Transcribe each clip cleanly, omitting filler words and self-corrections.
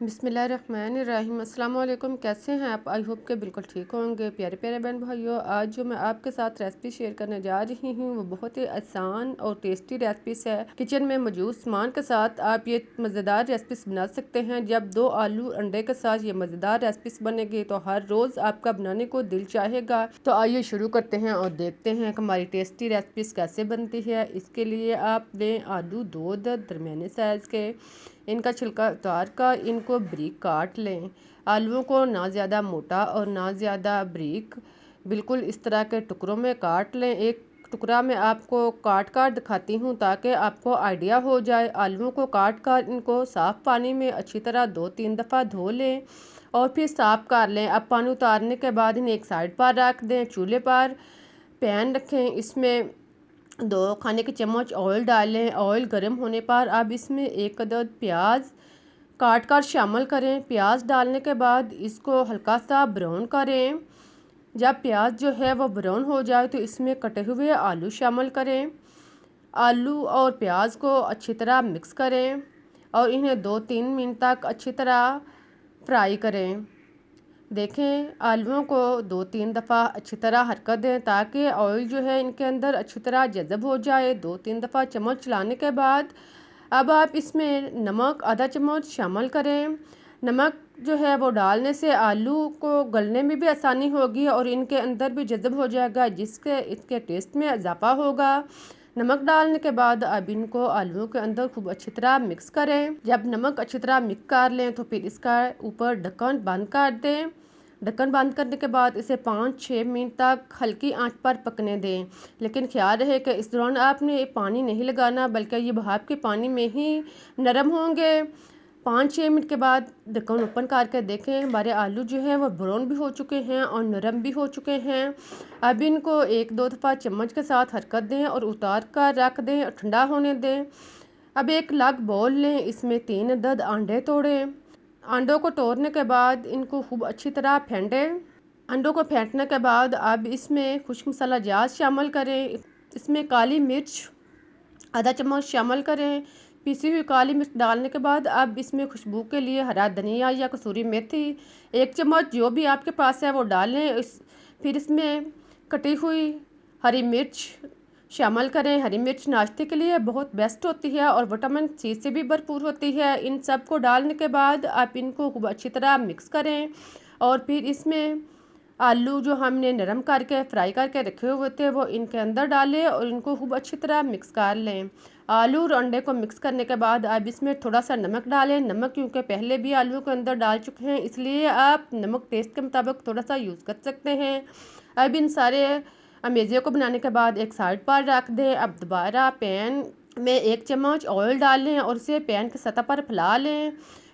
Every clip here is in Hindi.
बिस्मिल्लाहिर्रहमानिर्रहीम। अस्सलाम वालेकुम। कैसे हैं आप? आई होप के बिल्कुल ठीक होंगे। प्यारे प्यारे बहन भाइयों, आज जो मैं आपके साथ रेसिपी शेयर करने जा रही हूँ वो बहुत ही आसान और टेस्टी रेसिपी है। किचन में मौजूद सामान के साथ आप ये मज़ेदार रेसिपी बना सकते हैं। जब 2 आलू अंडे के साथ ये मज़ेदार रेसिपी बनेगी तो हर रोज़ आपका बनाने को दिल चाहेगा। तो आइए शुरू करते हैं और देखते हैं कि हमारी टेस्टी रेसिपी कैसे बनती है। इसके लिए आप लें आलू 2 दरमियाने साइज़ के, इनका छिलका उतार कर इनको बारीक काट लें। आलूओं को ना ज़्यादा मोटा और ना ज़्यादा बारीक, बिल्कुल इस तरह के टुकड़ों में काट लें। एक टुकड़ा मैं आपको काट कर दिखाती हूँ ताकि आपको आइडिया हो जाए। आलूओं को काट कर इनको साफ़ पानी में अच्छी तरह 2-3 दफ़ा धो लें और फिर साफ़ कर लें। अब पानी उतारने के बाद इन्हें एक साइड पर रख दें। चूल्हे पर पैन रखें, इसमें 2 खाने के चम्मच ऑयल डालें। ऑयल गर्म होने पर अब इसमें 1 अदद प्याज काट कर शामिल करें। प्याज डालने के बाद इसको हल्का सा ब्राउन करें। जब प्याज जो है वो ब्राउन हो जाए तो इसमें कटे हुए आलू शामिल करें। आलू और प्याज को अच्छी तरह मिक्स करें और इन्हें 2-3 मिनट तक अच्छी तरह फ्राई करें। देखें, आलूओं को 2-3 दफ़ा अच्छी तरह हरकत दें ताकि ऑयल जो है इनके अंदर अच्छी तरह जज़ब हो जाए। 2-3 दफ़ा चम्मच चलाने के बाद अब आप इसमें नमक आधा चम्मच शामिल करें। नमक जो है वो डालने से आलू को गलने में भी आसानी होगी और इनके अंदर भी जज़ब हो जाएगा, जिसके इसके टेस्ट में इजाफा होगा। नमक डालने के बाद अब इनको आलूओं के अंदर खूब अच्छी तरह मिक्स करें। जब नमक अच्छी तरह मिक्स कर लें तो फिर इसका ऊपर ढक्कन बंद कर दें। ढक्कन बंद करने के बाद इसे 5-6 मिनट तक हल्की आंच पर पकने दें। लेकिन ख्याल रहे कि इस दौरान आपने पानी नहीं लगाना, बल्कि ये भाप के पानी में ही नरम होंगे। 5-6 मिनट के बाद ढक्कन ओपन करके देखें, हमारे आलू जो हैं वो ब्राउन भी हो चुके हैं और नरम भी हो चुके हैं। अब इनको 1-2 दफ़ा चम्मच के साथ हरकत दें और उतार कर रख दें और ठंडा होने दें। अब एक अलग बाउल लें, इसमें 3 अदद अंडे तोड़ें। अंडों को तोड़ने के बाद इनको खूब अच्छी तरह फेंटें। अंडों को फेंटने के बाद अब इसमें खुश्क मसाला जात शामिल करें। इसमें काली मिर्च आधा चम्मच शामिल करें। पिसी हुई काली मिर्च डालने के बाद अब इसमें खुशबू के लिए हरा धनिया या कसूरी मेथी 1 चम्मच जो भी आपके पास है वो डालें। फिर इसमें कटी हुई हरी मिर्च शामिल करें। हरी मिर्च नाश्ते के लिए बहुत बेस्ट होती है और विटामिन सी से भी भरपूर होती है। इन सब को डालने के बाद आप इनको खूब अच्छी तरह मिक्स करें और फिर इसमें आलू जो हमने नरम करके फ्राई करके रखे हुए थे वो इनके अंदर डालें और इनको खूब अच्छी तरह मिक्स कर लें। आलू और अंडे को मिक्स करने के बाद अब इसमें थोड़ा सा नमक डालें। नमक क्योंकि पहले भी आलू के अंदर डाल चुके हैं, इसलिए आप नमक टेस्ट के मुताबिक थोड़ा सा यूज़ कर सकते हैं। अब इन सारे अमेज़े को बनाने के बाद एक साइड पर रख दें। अब दोबारा पैन में 1 चम्मच ऑयल डालें और इसे पैन की सतह पर फैला लें।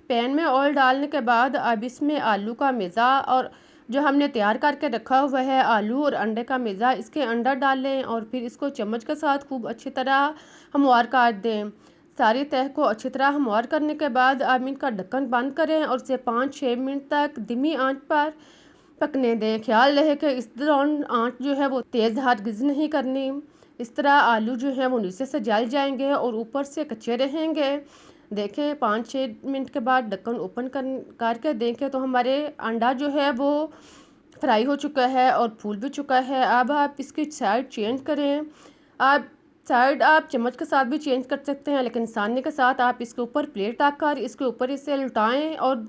पैन में ऑयल डालने के बाद अब इसमें आलू का मेज़ा और जो हमने तैयार करके रखा हुआ है आलू और अंडे का मेज़ा इसके अंदर डालें और फिर इसको चम्मच के साथ खूब अच्छी तरह हमवार कर दें। सारी तह को अच्छी तरह हमवार करने के बाद अब इनका ढक्कन बंद करें और इसे 5-6 मिनट तक धीमी आंच पर पकने दें। ख्याल रहे कि इस दौरान आंच जो है वो तेज़ हरगिज़ नहीं करनी, इस तरह आलू जो है वो नीचे से जल जाएंगे और ऊपर से कच्चे रहेंगे। देखें, 5-6 मिनट के बाद ढक्कन ओपन करके देखें तो हमारे अंडा जो है वो फ्राई हो चुका है और फूल भी चुका है। अब आप इसकी साइड चेंज करें। आप चम्मच के साथ भी चेंज कर सकते हैं, लेकिन सानने के साथ आप इसके ऊपर प्लेट रखकर इसके ऊपर इसे उल्टाएं और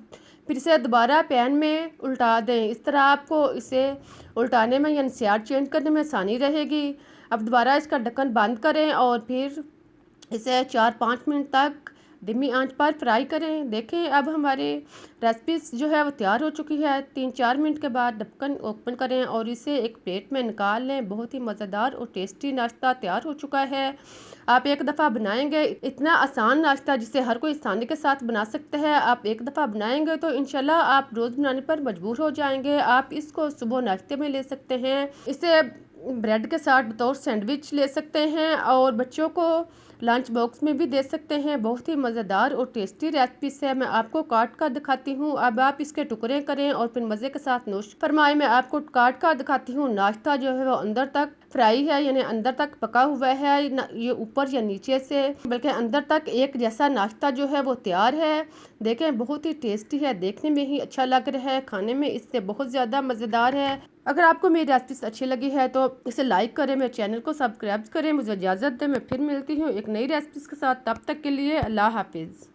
फिर इसे दोबारा पैन में उल्टा दें। इस तरह आपको इसे उल्टाने में या साइड चेंज करने में आसानी रहेगी। अब दोबारा इसका ढक्कन बंद करें और फिर इसे 4-5 मिनट तक धीमी आंच पर फ्राई करें। देखें, अब हमारे रेसिपीज जो है वो तैयार हो चुकी है। 3-4 मिनट के बाद ढक्कन ओपन करें और इसे एक प्लेट में निकाल लें। बहुत ही मज़ेदार और टेस्टी नाश्ता तैयार हो चुका है। आप एक दफ़ा बनाएंगे, इतना आसान नाश्ता जिसे हर कोई आसानी के साथ बना सकता है। आप एक दफ़ा बनाएंगे तो इंशाल्लाह आप रोज़ बनाने पर मजबूर हो जाएंगे। आप इसको सुबह नाश्ते में ले सकते हैं, इसे ब्रेड के साथ बतौर सैंडविच ले सकते हैं और बच्चों को लंच बॉक्स में भी दे सकते हैं। बहुत ही मज़ेदार और टेस्टी रेसिपी है। मैं आपको काट कर दिखाती हूँ। अब आप इसके टुकड़े करें और फिर मज़े के साथ नोश फरमाएं। मैं आपको काट कर दिखाती हूँ। नाश्ता जो है वो अंदर तक फ्राई है, यानी अंदर तक पका हुआ है, ये ऊपर या नीचे से, बल्कि अंदर तक एक जैसा नाश्ता जो है वो तैयार है। देखें बहुत ही टेस्टी है, देखने में ही अच्छा लग रहा है, खाने में इससे बहुत ज़्यादा मज़ेदार है। अगर आपको मेरी रेसिपी अच्छी लगी है तो इसे लाइक करें, मेरे चैनल को सब्सक्राइब करें। मुझे इजाज़त दें, मैं फिर मिलती हूँ एक नई रेसिपी के साथ। तब तक के लिए अल्लाह हाफिज़।